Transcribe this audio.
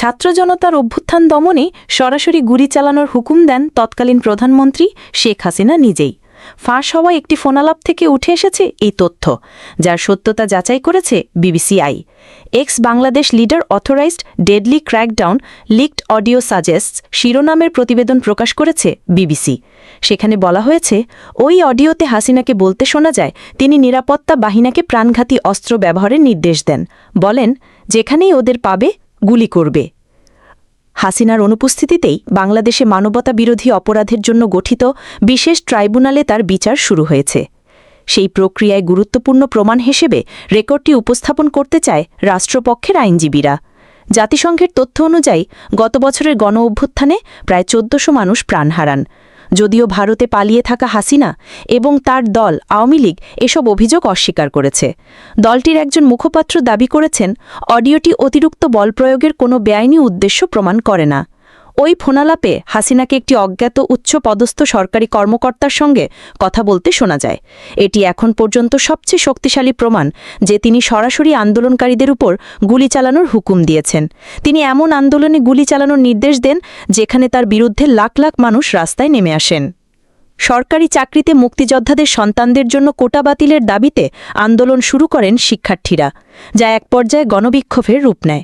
ছাত্র জনতার অভ্যুত্থান দমনে সরাসরি গুলি চালানোর হুকুম দেন তৎকালীন প্রধানমন্ত্রী শেখ হাসিনা নিজেই। ফাঁস হওয়া একটি ফোনালাপ থেকে উঠে এসেছে এই তথ্য, যার সত্যতা যাচাই করেছে BBC Eye. Ex Bangladesh leader authorised deadly crackdown leaked audio suggests শিরোনামের প্রতিবেদন প্রকাশ করেছে বিবিসি। সেখানে বলা হয়েছে, ওই অডিওতে হাসিনাকে বলতে শোনা যায় তিনি নিরাপত্তা বাহিনীকে প্রাণঘাতী অস্ত্র ব্যবহারের নির্দেশ দেন। বলেন, যেখানেই ওদের পাবে গুলি করবে। হাসিনার অনুপস্থিতিতেই বাংলাদেশে মানবতা বিরোধী অপরাধের জন্য গঠিত বিশেষ ট্রাইব্যুনালে তার বিচার শুরু হয়েছে। সেই প্রক্রিয়ায় গুরুত্বপূর্ণ প্রমাণ হিসেবে রেকর্ডটি উপস্থাপন করতে চায় রাষ্ট্রপক্ষের আইনজীবীরা। জাতিসংঘের তথ্য অনুযায়ী গত বছরের গণ অভ্যুত্থানে প্রায় ১৪০০ মানুষ প্রাণ হারান। যদিও ভারতে পালিয়ে থাকা হাসিনা এবং তার দল আওয়ামী লীগ এসব অভিযোগ অস্বীকার করেছে। দলটির একজন মুখপাত্র দাবি করেছেন, অডিওটি অতিরিক্ত বল প্রয়োগের কোনো বেআইনি উদ্দেশ্য প্রমাণ করে না। ওই ফোনালাপে হাসিনাকে একটি অজ্ঞাত উচ্চপদস্থ সরকারি কর্মকর্তার সঙ্গে কথা বলতে শোনা যায়। এটি এখন পর্যন্ত সবচেয়ে শক্তিশালী প্রমাণ যে তিনি সরাসরি আন্দোলনকারীদের উপর গুলি চালানোর হুকুম দিয়েছেন। তিনি এমন আন্দোলনে গুলি চালানোর নির্দেশ দেন যেখানে তার বিরুদ্ধে লাখ লাখ মানুষ রাস্তায় নেমে আসেন। সরকারি চাকরিতে মুক্তিযোদ্ধাদের সন্তানদের জন্য কোটা বাতিলের দাবিতে আন্দোলন শুরু করেন শিক্ষার্থীরা, যা এক পর্যায়ে গণবিক্ষোভের রূপ নেয়।